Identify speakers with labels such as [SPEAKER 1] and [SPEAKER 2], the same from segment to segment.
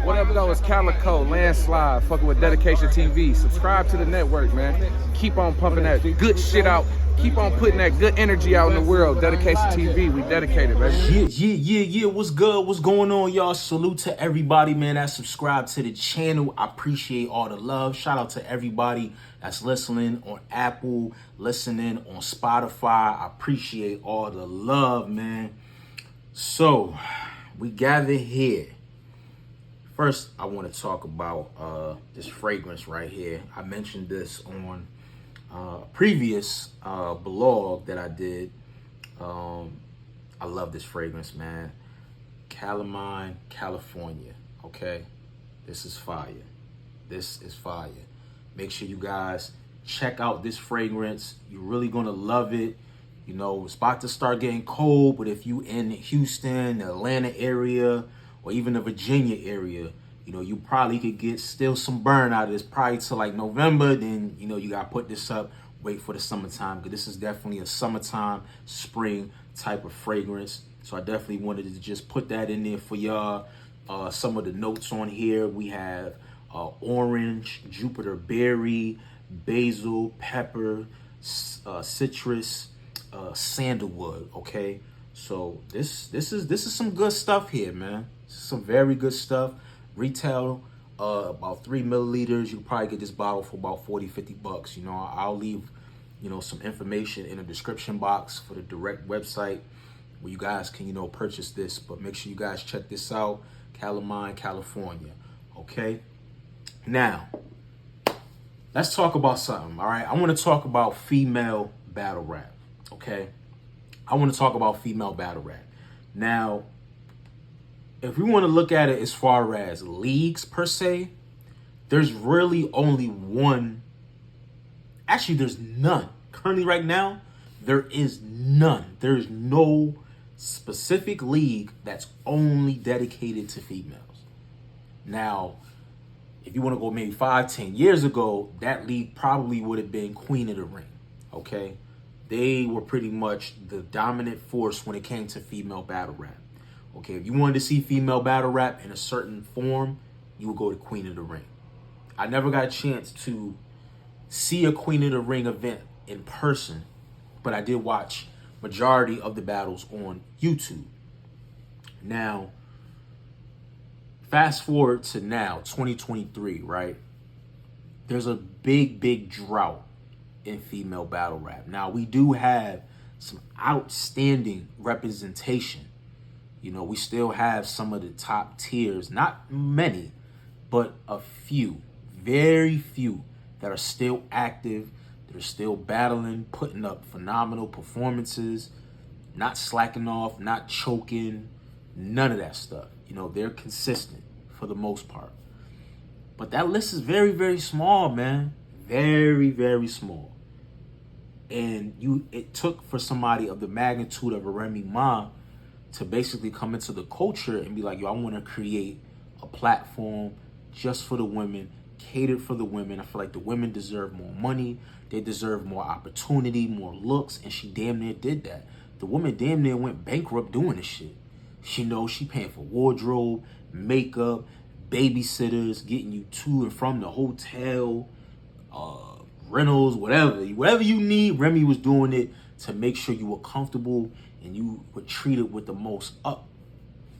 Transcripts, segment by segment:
[SPEAKER 1] What up, though? It's Calico, Landslide, fucking with Dedication TV. Subscribe to the network, man. Keep on pumping that good shit out. Keep on putting that good energy out in the world. Dedication TV, we dedicated, baby.
[SPEAKER 2] Yeah. What's good? What's going on, y'all? Salute to everybody, man, that subscribe to the channel. I appreciate all the love. Shout out to everybody that's listening on Apple, listening on Spotify. I appreciate all the love, man. So, we gathered here. First, I want to talk about this fragrance right here. I mentioned this on a previous blog that I did. I love this fragrance, man. Clementine California. Okay, this is fire. This is fire. Make sure you guys check out this fragrance. You're really gonna love it. You know, it's about to start getting cold, but if you in Houston, the Atlanta area, or even the Virginia area, you know, you probably could get still some burn out of this probably till like November. Then, you know, you gotta put this up, wait for the summertime, because this is definitely a summertime, spring type of fragrance. So I definitely wanted to just put that in there for y'all. Some of the notes on here, we have orange, Jupiter berry, basil, pepper, citrus, sandalwood. Okay, so this is some good stuff here, man. This is some very good stuff. Retail about 3 milliliters. You can probably get this bottle for about 40-50 bucks. You know, I'll leave, you know, some information in the description box for the direct website where you guys can, you know, purchase this. But make sure you guys check this out. Clementine California. Okay, now let's talk about something. All right, I want to talk about female battle rap. Okay, I want to talk about female battle rap. Now, if we want to look at it as far as leagues per se, there's really only one. Actually, there's none. Currently right now, there is none. There's no specific league that's only dedicated to females. Now, if you want to go maybe 5-10 years ago, that league probably would have been Queen of the Ring. Okay, they were pretty much the dominant force when it came to female battle rap. Okay, if you wanted to see female battle rap in a certain form, you would go to Queen of the Ring. I never got a chance to see a Queen of the Ring event in person, but I did watch majority of the battles on YouTube. Now, fast forward to now, 2023, right? There's a big drought in female battle rap. Now, we do have some outstanding representation. You know, we still have some of the top tiers, not many, but a few, very few that are still active. They're still battling, putting up phenomenal performances, not slacking off, not choking, none of that stuff. You know, they're consistent for the most part. But that list is very small, man. Very small. And it took for somebody of the magnitude of a Remy Ma to basically come into the culture and be like, yo, I want to create a platform just for the women, catered for the women. I feel like the women deserve more money. They deserve more opportunity, more looks. And she damn near did that. The woman damn near went bankrupt doing this shit. You know, she paying for wardrobe, makeup, babysitters, getting you to and from the hotel, rentals, whatever you need. Remy was doing it to make sure you were comfortable and you were treated with the most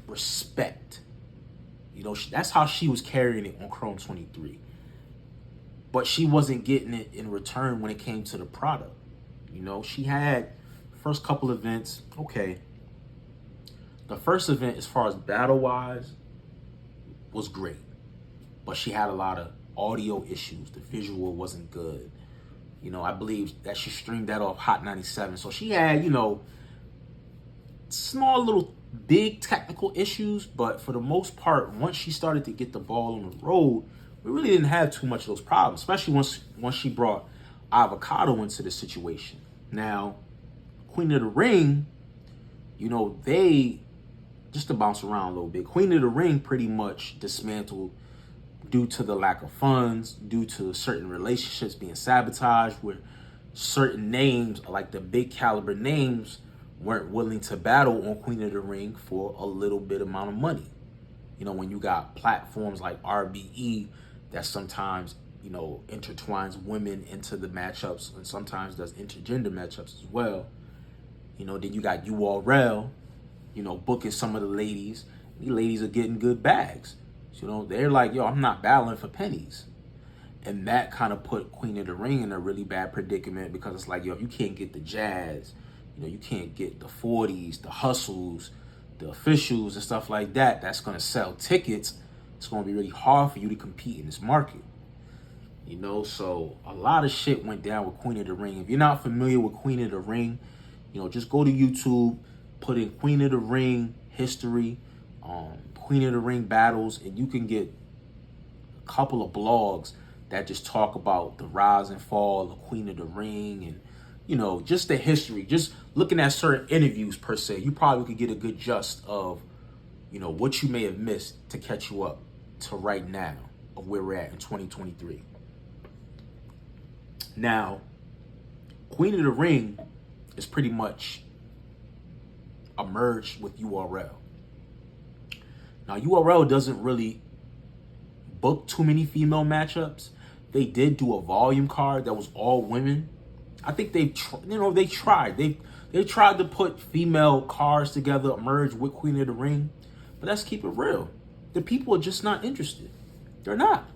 [SPEAKER 2] respect. You know, that's how she was carrying it on Chrome 23. But she wasn't getting it in return when it came to the product. You know, she had first couple events. Okay, the first event, as far as battle-wise, was great. But she had a lot of audio issues. The visual wasn't good. You know, I believe that she streamed that off Hot 97. So she had, you know, small little big technical issues, but for the most part, once she started to get the ball on the road, we really didn't have too much of those problems, especially once she brought Avocado into the situation. Now, Queen of the Ring, you know, they, just to bounce around a little bit, Queen of the Ring pretty much dismantled due to the lack of funds, due to certain relationships being sabotaged, where certain names, like the big caliber names, weren't willing to battle on Queen of the Ring for a little bit amount of money. You know, when you got platforms like RBE that sometimes, you know, intertwines women into the matchups and sometimes does intergender matchups as well. You know, then you got URL, you know, booking some of the ladies. These ladies are getting good bags. You know, they're like, yo, I'm not battling for pennies. And that kind of put Queen of the Ring in a really bad predicament because it's like, yo, if you can't get the Jazz, you know, you can't get the 40s, the Hustles, the Officials and stuff like that, that's going to sell tickets. It's going to be really hard for you to compete in this market. You know, so a lot of shit went down with Queen of the Ring. If you're not familiar with Queen of the Ring, you know, just go to YouTube, put in Queen of the Ring history, Queen of the Ring battles, and you can get a couple of blogs that just talk about the rise and fall of the Queen of the Ring and, you know, just the history. Just looking at certain interviews per se, you probably could get a good gist of, you know, what you may have missed to catch you up to right now of where we're at in 2023. Now, Queen of the Ring is pretty much emerged with URL. Now, URL doesn't really book too many female matchups. They did do a volume card that was all women. I think they tried. They tried to put female cards together, merge with Queen of the Ring. But let's keep it real. The people are just not interested. They're not.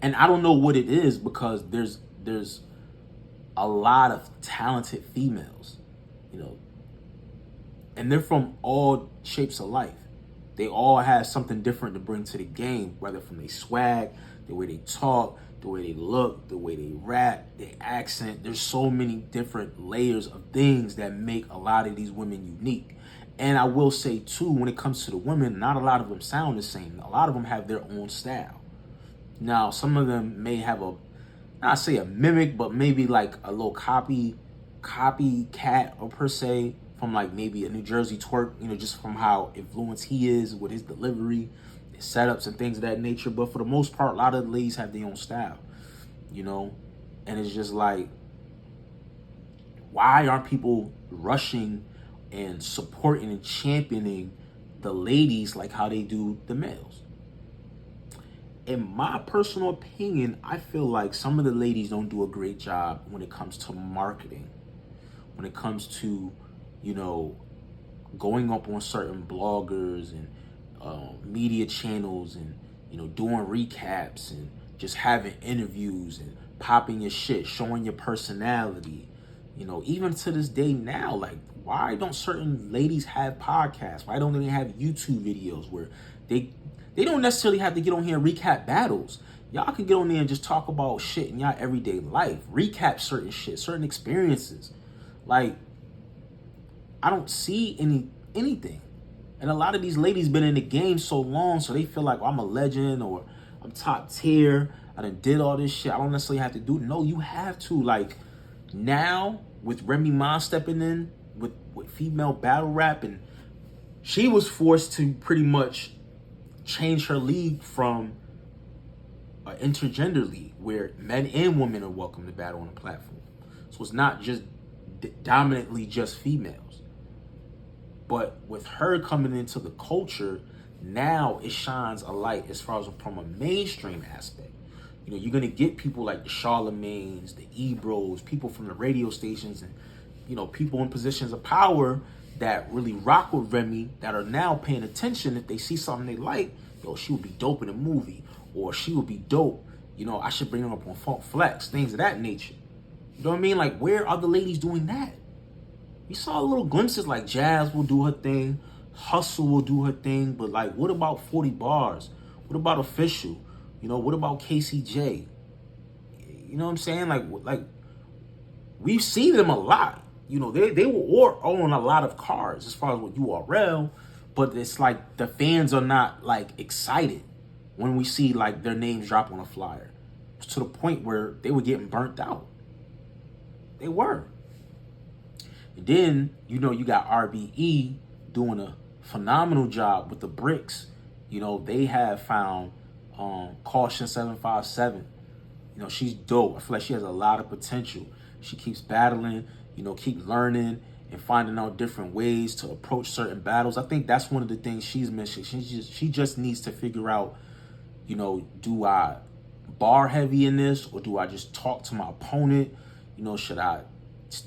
[SPEAKER 2] And I don't know what it is because there's a lot of talented females, you know, and they're from all shapes of life. They all have something different to bring to the game, whether from their swag, the way they talk, the way they look, the way they rap, their accent. There's so many different layers of things that make a lot of these women unique. And I will say too, when it comes to the women, not a lot of them sound the same. A lot of them have their own style. Now, some of them may have not say a mimic, but maybe like a little copycat or per se from like maybe a New Jersey twerk, you know, just from how influenced he is with his delivery, his setups and things of that nature. But for the most part, a lot of the ladies have their own style, you know, and it's just like, why aren't people rushing and supporting and championing the ladies like how they do the males? In my personal opinion, I feel like some of the ladies don't do a great job when it comes to marketing, when it comes to, you know, going up on certain bloggers and media channels and, you know, doing recaps and just having interviews and popping your shit, showing your personality. You know, even to this day now, like, why don't certain ladies have podcasts? Why don't they have YouTube videos where they don't necessarily have to get on here and recap battles? Y'all can get on there and just talk about shit in y'all everyday life. Recap certain shit, certain experiences. Like, I don't see anything. And a lot of these ladies been in the game so long, so they feel like, well, I'm a legend or I'm top tier. I done did all this shit. I don't necessarily have to do it. No, you have to. Like, now with Remy Ma stepping in with female battle rap, and she was forced to pretty much change her league from an intergender league where men and women are welcome to battle on the platform. So it's not just dominantly just females. But with her coming into the culture, now it shines a light as far as from a mainstream aspect. You know, you're going to get people like the Charlemagnes, the Ebros, people from the radio stations, and, you know, people in positions of power that really rock with Remy that are now paying attention. If they see something they like, yo, she would be dope in a movie, or she would be dope, you know, I should bring her up on Funk Flex, things of that nature. You know what I mean? Like, where are the ladies doing that? We saw little glimpses like Jazz will do her thing, Hustle will do her thing, but like, what about 40 Bars? What about Official? You know, what about KCJ? You know what I'm saying? Like we see them a lot. You know, they will own a lot of cards as far as with URL, but it's like the fans are not like excited when we see like their names drop on a flyer, to the point where they were getting burnt out. They were. And then, you know, you got RBE doing a phenomenal job with the bricks. You know, they have found Caution 757. You know, she's dope. I feel like she has a lot of potential. She keeps battling, you know, keep learning. and finding out different ways to approach certain battles. I think that's one of the things she's missing. She just needs to figure out, you know, do I bar heavy in this, or do I just talk to my opponent? You know, should I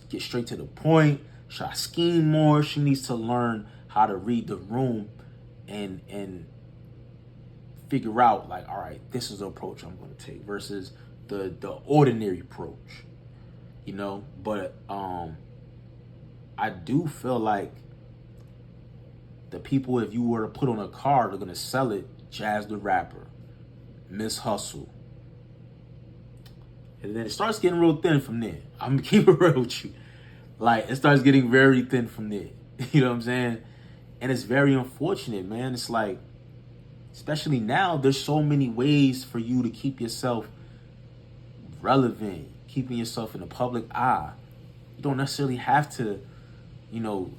[SPEAKER 2] get straight to the point? Should I scheme more? She needs to learn how to read the room and figure out, like, all right, this is the approach I'm going to take versus the ordinary approach, you know. But I do feel like the people, if you were to put on a card, are going to sell it: Jazz the Rapper, Miss Hustle. And then it starts getting real thin from there. I'm going to keep it real with you. Like, it starts getting very thin from there. You know what I'm saying? And it's very unfortunate, man. It's like, especially now, there's so many ways for you to keep yourself relevant, keeping yourself in the public eye. You don't necessarily have to, you know,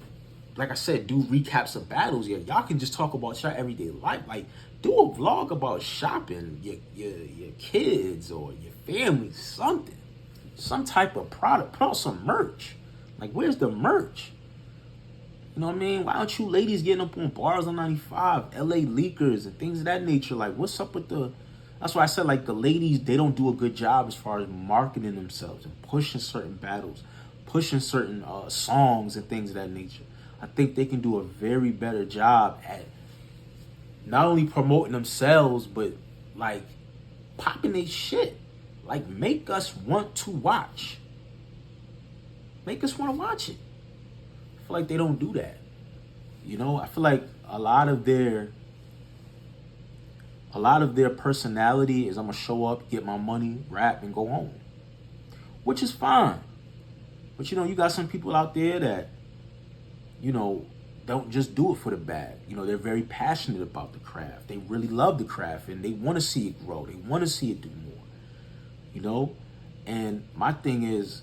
[SPEAKER 2] like I said, do recaps of battles. Yeah, y'all can just talk about your everyday life. Like, do a vlog about shopping, your kids or your family, something. Some type of product. Put out some merch. Like, where's the merch? You know what I mean? Why aren't you ladies getting up on bars on 95, LA leakers and things of that nature? Like, what's up with the... That's why I said, like, the ladies, they don't do a good job as far as marketing themselves and pushing certain battles, pushing certain songs and things of that nature. I think they can do a very better job at not only promoting themselves, but, like, popping their shit. Like, make us want to watch. Make us want to watch it. I feel like they don't do that. You know, I feel like a lot of their personality is, I'm gonna show up, get my money, rap, and go home, which is fine. But you know, you got some people out there that, you know, don't just do it for the bag. You know, they're very passionate about the craft. They really love the craft, and they want to see it grow. They want to see it do more. You know, and my thing is,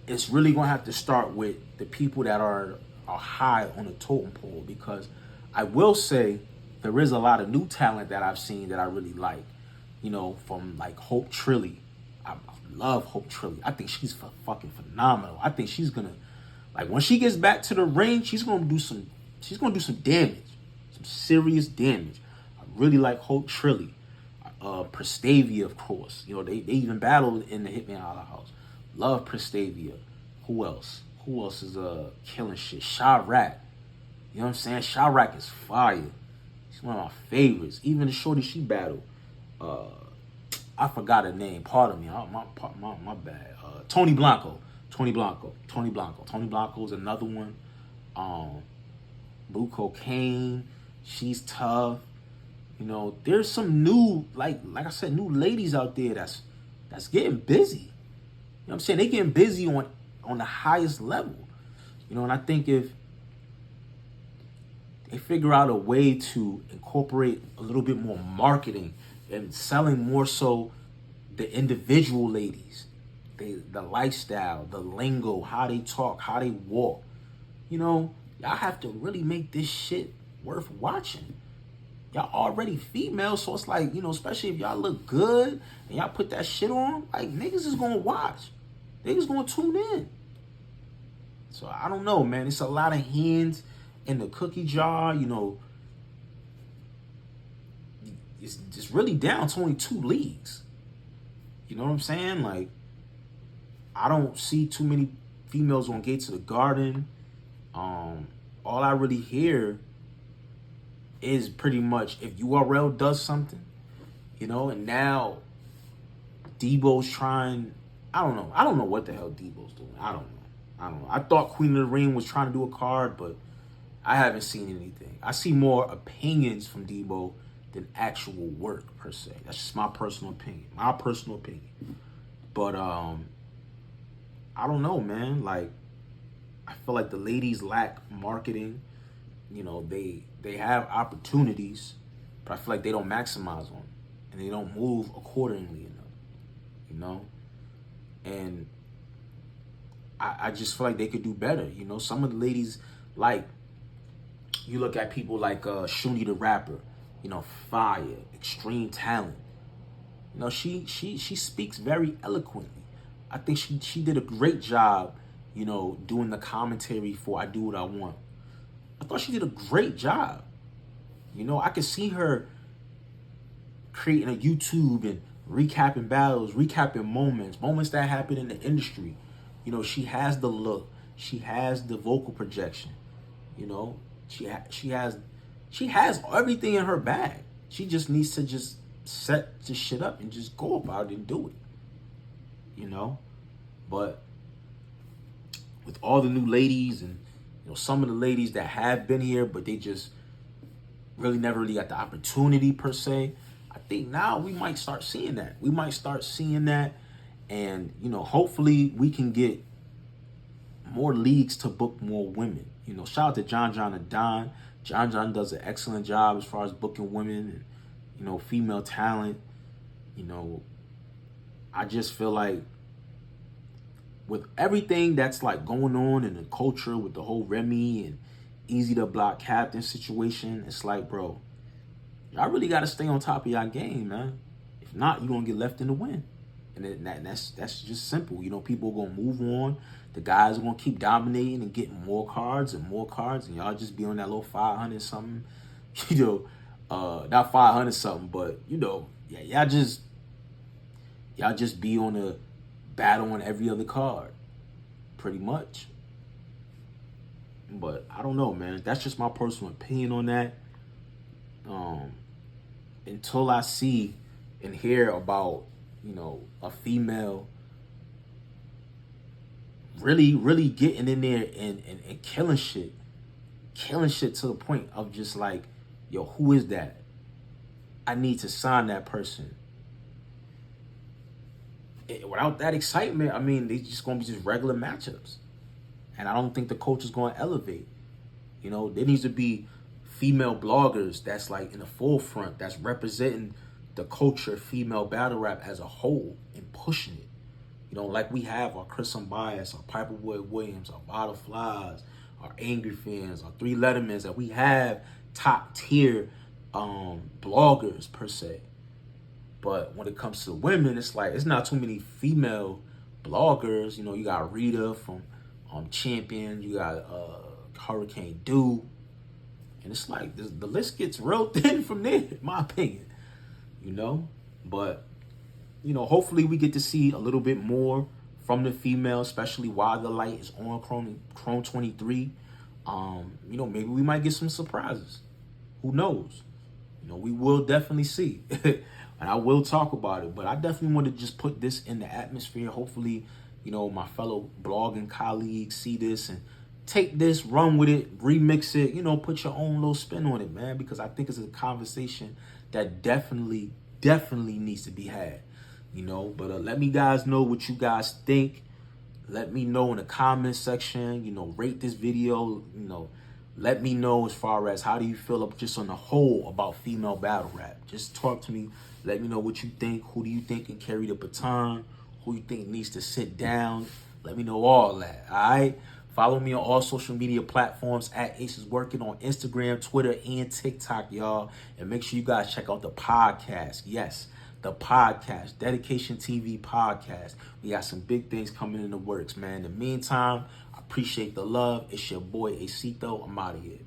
[SPEAKER 2] it's really gonna have to start with the people that are high on the totem pole, because I will say there is a lot of new talent that I've seen that I really like. You know, from like Hope Trilly. I love Hope Trilly. I think she's fucking phenomenal. I think she's gonna, like, when she gets back to the ring, she's gonna do some damage, some serious damage. I really like Hope Trilly. Prestavia, of course. You know, they even battled in the Hitman House. Love Prestavia. Who else? Who else is killing shit? Chirac. You know what I'm saying? Chirac is fire. She's one of my favorites. Even the shorty she battled. I forgot her name. Pardon me. My bad. Tony Blanco. Tony Blanco is another one. Blue Cocaine. She's tough. You know, there's some new, like I said, new ladies out there that's getting busy. You know what I'm saying? They getting busy on the highest level. You know, and I think if they figure out a way to incorporate a little bit more marketing and selling more so the individual ladies, the lifestyle, the lingo, how they talk, how they walk, you know, y'all have to really make this shit worth watching. Y'all already female, so it's like, you know, especially if y'all look good and y'all put that shit on, like, niggas is gonna watch. Niggas gonna tune in. So I don't know, man. It's a lot of hands in the cookie jar, you know. It's really down to only 2 leagues. You know what I'm saying? Like, I don't see too many females on Gates of the Garden. All I really hear is pretty much if URL does something, you know, and now Debo's trying. I don't know what the hell Debo's doing. I don't know. I thought Queen of the Ring was trying to do a card, but I haven't seen anything. I see more opinions from Debo than actual work per se. That's just my personal opinion. But I don't know, man. Like, I feel like the ladies lack marketing. You know, they have opportunities, but I feel like they don't maximize on them, and they don't move accordingly enough. You know, and I just feel like they could do better. You know, some of the ladies, like, you look at people like Shuni the rapper, you know, fire, extreme talent. You know, she speaks very eloquently. I think she did a great job, doing the commentary for I Do What I Want. I thought she did a great job. I could see her creating a YouTube and recapping battles, recapping moments that happen in the industry. She has the look, she has the vocal projection. She has everything in her bag. She just needs to just set this shit up and just go about it and do it. But with all the new ladies and some of the ladies that have been here, but they just never really got the opportunity per se. I think now we might start seeing that. And hopefully we can get more leagues to book more women. Shout out to John and Don. John does an excellent job as far as booking women and female talent. I just feel like with everything that's like going on in the culture with the whole Remy and Easy to Block Captain situation, it's like, bro, y'all really got to stay on top of y'all game, man. If not, you're going to get left in the wind. And that's just simple. People are going to move on. The guys are going to keep dominating and getting more cards, and y'all just be on that little 500 something, not 500 something, but y'all just be on a battle on every other card, pretty much. But I don't know, man. That's just my personal opinion on that. Until I see and hear about, a female really getting in there and killing shit to the point of just like, yo, who is that? I need to sign that person. Without that excitement, I mean, they just gonna be just regular matchups. And I don't think the coach is going to elevate. There needs to be female bloggers that's like in the forefront, that's representing the culture, female battle rap as a whole and pushing it. Like we have our Chris Unbiased, our Piper Boy Williams, our Bottle Flies, our Angry Fans, our Three Lettermans, that we have top tier bloggers per se. But when it comes to women, it's like, it's not too many female bloggers. You got Rita from Champion, you got Hurricane Dew, and it's like the list gets real thin from there, in my opinion. But hopefully we get to see a little bit more from the female, especially while the light is on Chrome 23. Maybe we might get some surprises. Who knows? We will definitely see. And I will talk about it, but I definitely want to just put this in the atmosphere. Hopefully, my fellow blogging colleagues see this and take this, run with it, remix it, put your own little spin on it, man, because I think it's a conversation that definitely needs to be had, but let me guys know what you guys think. Let me know in the comment section, rate this video, let me know as far as how do you feel just on the whole about female battle rap. Just talk to me. Let me know what you think. Who do you think can carry the baton? Who you think needs to sit down? Let me know all that, all right? Follow me on all social media platforms at Ace is Working on Instagram, Twitter, and TikTok, y'all. And make sure you guys check out the podcast. Yes, the podcast, Dedication TV podcast. We got some big things coming in the works, man. In the meantime, I appreciate the love. It's your boy, Acito. I'm out of here.